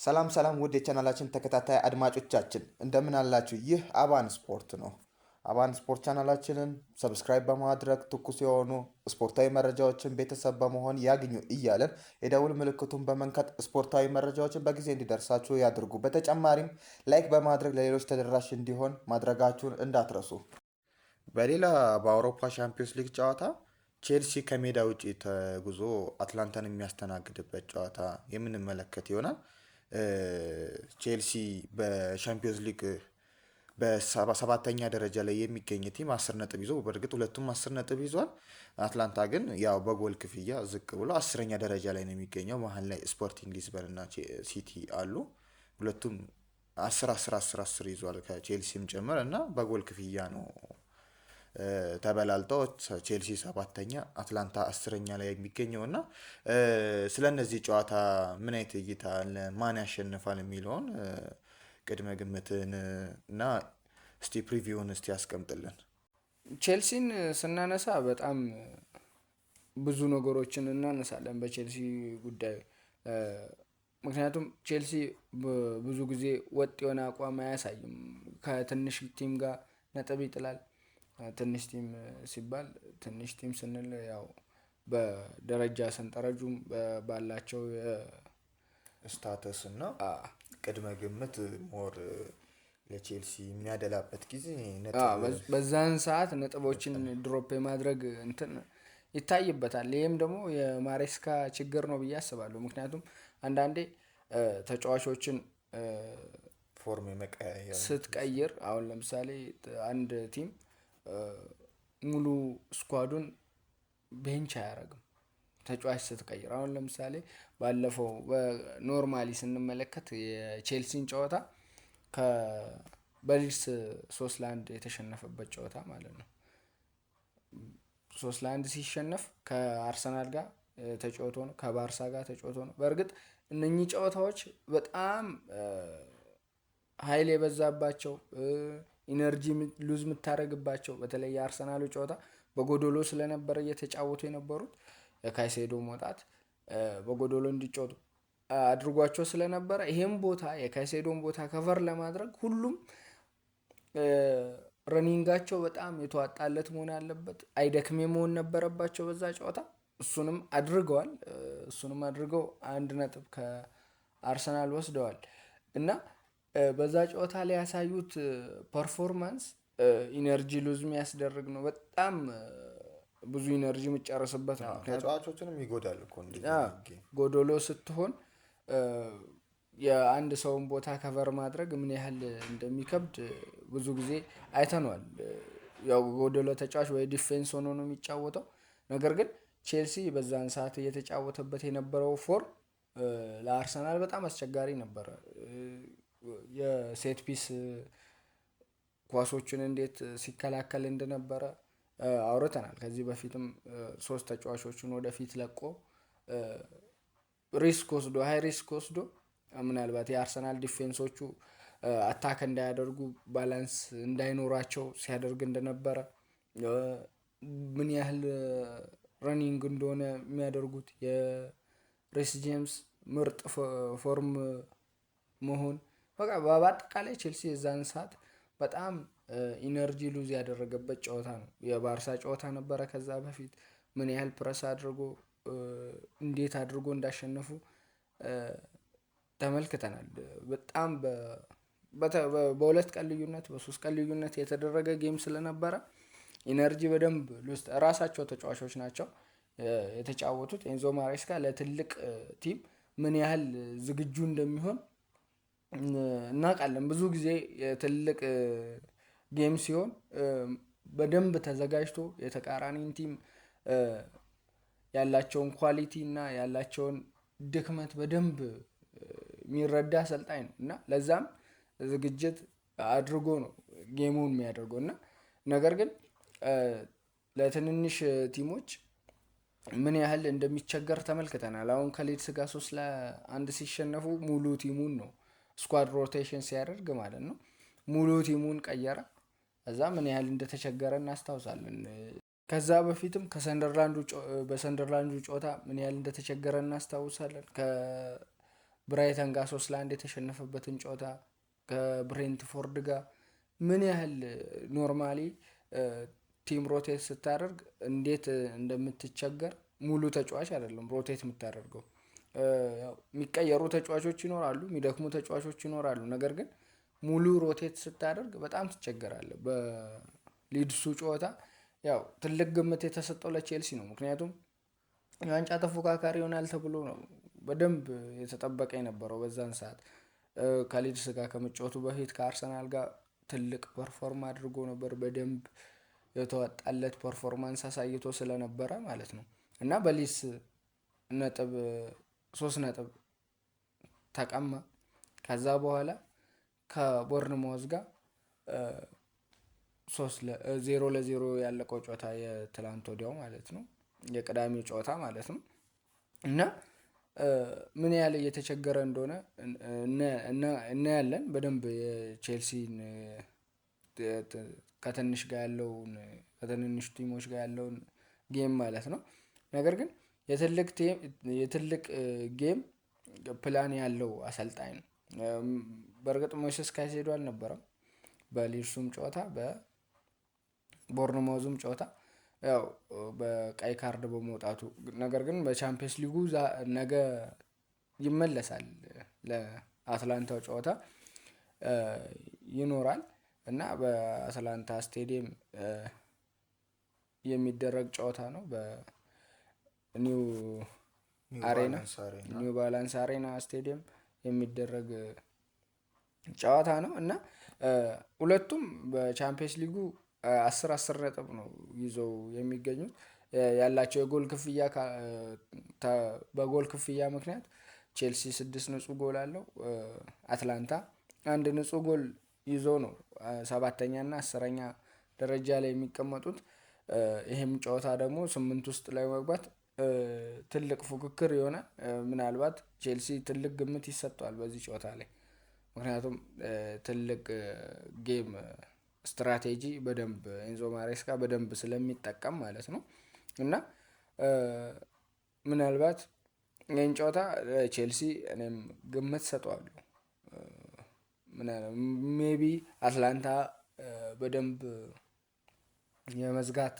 ሰላም ሰላም ውድ የቻናላችን ተከታታይ አድማጮቻችን እንደምን አላችሁ? ይህ አባን ስፖርት ነው። አባን ስፖርት ቻናላችንን ሰብስክራይብ በማድረግ ትኩስ የሆኑ ስፖርታዊ መረጃዎችን ቤተሰብ በመሆን ያግኙ እያለን የደውል ምልክቱን በመንካት ስፖርታዊ መረጃዎችን በጊዜ እንዲደርሳችሁ ያድርጉ። በተጨማሪም ላይክ በማድረግ ለሌሎች ተደራሽ እንዲሆን ማድረጋችሁን እንዳትረሱ። በሌላ በአውሮፓ ሻምፒዮንስ ሊግ ጨዋታ ቼልሲ ከሜዳ ውጪ ተጉዞ አትላንታን የሚያስተናግድበት ጨዋታ የምንመለከት ይሆናል። ቼልሲ በሻምፒዮንስ ሊግ በሰባተኛ ደረጃ ላይ የሚገኝ ቲም 10 ነጥብ ይዞ በእርግጥ ሁለቱም 10 ነጥብ ይዟል። አትላንታ ግን ያው በጎል ክፍያ ዝቅ ብሎ 10ኛ ደረጃ ላይ ነው የሚገኘው። መሀል ላይ ስፖርቲንግ ሊዝበን እና ሲቲ አሉ። ሁለቱም 10 ይዟል ከቼልሲም ጭምር እና በጎል ክፍያ ነው ተበላልጠው ቼልሲ 7ኛ አትላንታ 10ኛ ላይ የሚገኘው እና ስለ እነዚህ ጨዋታ ምን አይነት እይታ አለ? ማን ያሸንፋል የሚለውን ቅድመ ግምትን እና እስቲ ፕሪቪውን እስቲ ያስቀምጥልን። ቼልሲን ስናነሳ በጣም ብዙ ነገሮችን እናነሳለን በቼልሲ ጉዳይ። ምክንያቱም ቼልሲ ብዙ ጊዜ ወጥ የሆነ አቋም አያሳይም። ከትንሽ ቲም ጋር ነጥብ ይጥላል። ትንሽ ቲም ሲባል ትንሽ ቲም ስንል ያው በደረጃ ሰንጠረጁም ባላቸው ስታተስ እና ቅድመ ግምት ሞር ለቼልሲ የሚያደላበት ጊዜ በዛን ሰዓት ነጥቦችን ድሮፕ የማድረግ እንትን ይታይበታል። ይህም ደግሞ የማሬስካ ችግር ነው ብዬ አስባለሁ። ምክንያቱም አንዳንዴ ተጫዋቾችን ፎርም የመቀያየር ስትቀይር አሁን ለምሳሌ አንድ ቲም ሙሉ ስኳዱን ቤንች አያደርግም ተጫዋች ስትቀይር። አሁን ለምሳሌ ባለፈው በኖርማሊ ስንመለከት የቼልሲን ጨዋታ በሊድስ 3-1 የተሸነፈበት ጨዋታ ማለት ነው። 3-1 ሲሸነፍ ከአርሰናል ጋር ተጫውቶ ነው፣ ከባርሳ ጋር ተጫውቶ ነው። በእርግጥ እነኚህ ጨዋታዎች በጣም ኃይል የበዛባቸው ኢነርጂ ሉዝ የምታደርግባቸው፣ በተለይ የአርሰናሉ ጨዋታ በጎዶሎ ስለነበረ እየተጫወቱ የነበሩት የካይሴዶ መውጣት በጎዶሎ እንዲጫወቱ አድርጓቸው ስለነበረ ይሄም ቦታ የካይሴዶን ቦታ ከቨር ለማድረግ ሁሉም ረኒንጋቸው በጣም የተዋጣለት መሆን አለበት። አይደክሜ መሆን ነበረባቸው በዛ ጨዋታ። እሱንም አድርገው 1 ነጥብ ከአርሰናል ወስደዋል እና በዛ ጨዋታ ላይ ያሳዩት ፐርፎርማንስ ኢነርጂ ሉዝ የሚያስደርግ ነው። በጣም ብዙ ኢነርጂ የምጨርስበት ነው። ተጫዋቾችንም ይጎዳል እኮ ጎዶሎ ስትሆን የአንድ ሰውን ቦታ ከቨር ማድረግ ምን ያህል እንደሚከብድ ብዙ ጊዜ አይተነዋል። ያው ጎዶሎ ተጫዋች ወይ ዲፌንስ ሆኖ ነው የሚጫወተው። ነገር ግን ቼልሲ በዛን ሰዓት እየተጫወተበት የነበረው ፎርም ለአርሰናል በጣም አስቸጋሪ ነበረ። የሴት ፒስ ኳሶችን እንዴት ሲከላከል እንደነበረ አውርተናል። ከዚህ በፊትም 3 ተጫዋቾችን ወደፊት ለቆ ሃይ ሪስክ ወስዶ ምናልባት የአርሰናል ዲፌንሶቹ አታክ እንዳያደርጉ ባላንስ እንዳይኖራቸው ሲያደርግ እንደነበረ፣ ምን ያህል ረኒንግ እንደሆነ የሚያደርጉት የሬስ ጄምስ ምርጥ ፎርም መሆን፣ በቃ በአጠቃላይ ቼልሲ የዛን ሰዓት በጣም ኢነርጂ ሉዝ ያደረገበት ጨዋታ ነው። የባርሳ ጨዋታ ነበረ ከዛ በፊት ምን ያህል ፕረስ አድርጎ እንዴት አድርጎ እንዳሸነፉ ተመልክተናል። በጣም በ2 ቀን ልዩነት በ3 ቀን ልዩነት የተደረገ ጌም ስለነበረ ኢነርጂ በደንብ ራሳቸው ተጫዋቾች ናቸው የተጫወቱት። ኤንዞ ማሬስካ ለትልቅ ቲም ምን ያህል ዝግጁ እንደሚሆን እናውቃለን። ብዙ ጊዜ የትልቅ ጌም ሲሆን በደንብ ተዘጋጅቶ የተቃራኒን ቲም ያላቸውን ኳሊቲ እና ያላቸውን ድክመት በደንብ የሚረዳ አሰልጣኝ ነው እና ለዛም ዝግጅት አድርጎ ነው ጌሙን የሚያደርገው እና ነገር ግን ለትንንሽ ቲሞች ምን ያህል እንደሚቸገር ተመልክተናል። አሁን ከሊድስ ጋር 3-1 ሲሸነፉ ሙሉ ቲሙን ነው ስኳድ ሮቴሽን ሲያደርግ ማለት ነው ሙሉ ቲሙን ቀየረ። እዛ ምን ያህል እንደተቸገረ እናስታውሳለን። ከዛ በፊትም በሰንደርላንዱ ጨዋታ ምን ያህል እንደተቸገረ እናስታውሳለን። ብራይተን ጋር 3-1 የተሸነፈበትን ጨዋታ ከብሬንትፎርድ ጋር ምን ያህል ኖርማሊ ቲም ሮቴት ስታደርግ እንዴት እንደምትቸገር ሙሉ ተጫዋች አይደለም ሮቴት የምታደርገው። የሚቀየሩ ተጫዋቾች ይኖራሉ፣ የሚደክሙ ተጫዋቾች ይኖራሉ። ነገር ግን ሙሉ ሮቴት ስታደርግ በጣም ትቸገራለህ። በሊድሱ ጨዋታ ያው ትልቅ ግምት የተሰጠው ለቼልሲ ነው። ምክንያቱም የዋንጫ ተፎካካሪ ይሆናል ተብሎ ነው በደንብ የተጠበቀ የነበረው በዛን ሰዓት። ከሊድስ ጋር ከመጫወቱ በፊት ከአርሰናል ጋር ትልቅ ፐርፎርም አድርጎ ነበር። በደንብ የተወጣለት ፐርፎርማንስ አሳይቶ ስለነበረ ማለት ነው። እና በሊድስ 3 ነጥብ ተቀማ። ከዛ በኋላ ከቦርንማውዝ ጋር 0-0 ያለቀው ጨዋታ የትላንት ወዲያው ማለት ነው፣ የቅዳሜ ጨዋታ ማለት ነው። እና ምን ያህል እየተቸገረ እንደሆነ እናያለን በደንብ የቼልሲን ከትንሽ ቲሞች ጋር ያለውን ጌም ማለት ነው። ነገር ግን የትልቅ ጌም ፕላን ያለው አሰልጣኝ ነው። በእርግጥ ሞይሰስ ካይሴዶ አልነበረም በሊድሱም ጨዋታ በቦርንማውዝም ጨዋታ ያው በቀይ ካርድ በመውጣቱ። ነገር ግን በቻምፒየንስ ሊጉ ነገ ይመለሳል፣ ለአትላንታው ጨዋታ ይኖራል እና በአትላንታ ስቴዲየም የሚደረግ ጨዋታ ነው። በኒው ባላንስ አሬና ስቴዲየም የሚደረግ ጨዋታ ነው እና ሁለቱም በቻምፒየንስ ሊጉ 10 ነጥብ ነው ይዘው የሚገኙት። ያላቸው የጎል ክፍያ በጎል ክፍያ ምክንያት ቼልሲ 6 ንጹህ ጎል አለው። አትላንታ 1 ንጹህ ጎል ይዞ ነው 7ኛ እና 10ኛ ደረጃ ላይ የሚቀመጡት። ይሄም ጨዋታ ደግሞ 8 ውስጥ ላይ መግባት ትልቅ ፉክክር የሆነ ምናልባት ቼልሲ ትልቅ ግምት ይሰጠዋል በዚህ ጨዋታ ላይ። ምክንያቱም ትልቅ ጌም ስትራቴጂ በደንብ ኤንዞ ማሬስካ በደንብ ስለሚጠቀም ማለት ነው። እና ምናልባት ይህን ጨዋታ ቼልሲ እኔም ግምት ሰጠዋለሁ። ሜቢ አትላንታ በደንብ የመዝጋት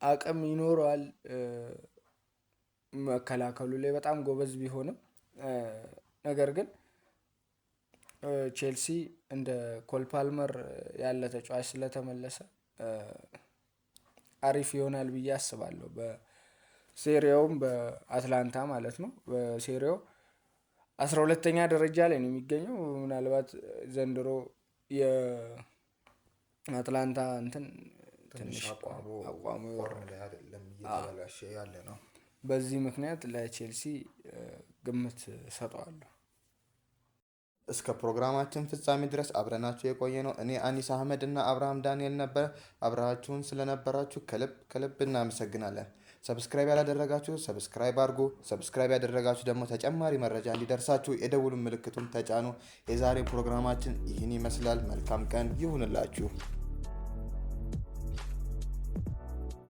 አቅም ይኖረዋል። መከላከሉ ላይ በጣም ጎበዝ ቢሆንም ነገር ግን ቼልሲ እንደ ኮል ፓልመር ያለ ተጫዋች ስለተመለሰ አሪፍ ይሆናል ብዬ አስባለሁ። በሴሪያውም በአትላንታ ማለት ነው። በሴሪያው 12ኛ ደረጃ ላይ ነው የሚገኘው። ምናልባት ዘንድሮ የአትላንታ ትንሽ አቋሙ እየተበላሸ ያለ ነው። በዚህ ምክንያት ለቼልሲ ግምት ሰጠዋለሁ። እስከ ፕሮግራማችን ፍጻሜ ድረስ አብረናችሁ የቆየ ነው። እኔ አኒስ አህመድ እና አብርሃም ዳንኤል ነበር። አብራችሁን ስለነበራችሁ ከልብ እናመሰግናለን። ሰብስክራይብ ያላደረጋችሁ ሰብስክራይብ አድርጉ። ሰብስክራይብ ያደረጋችሁ ደግሞ ተጨማሪ መረጃ እንዲደርሳችሁ የደውሉን ምልክቱን ተጫኑ። የዛሬ ፕሮግራማችን ይህን ይመስላል። መልካም ቀን ይሁንላችሁ።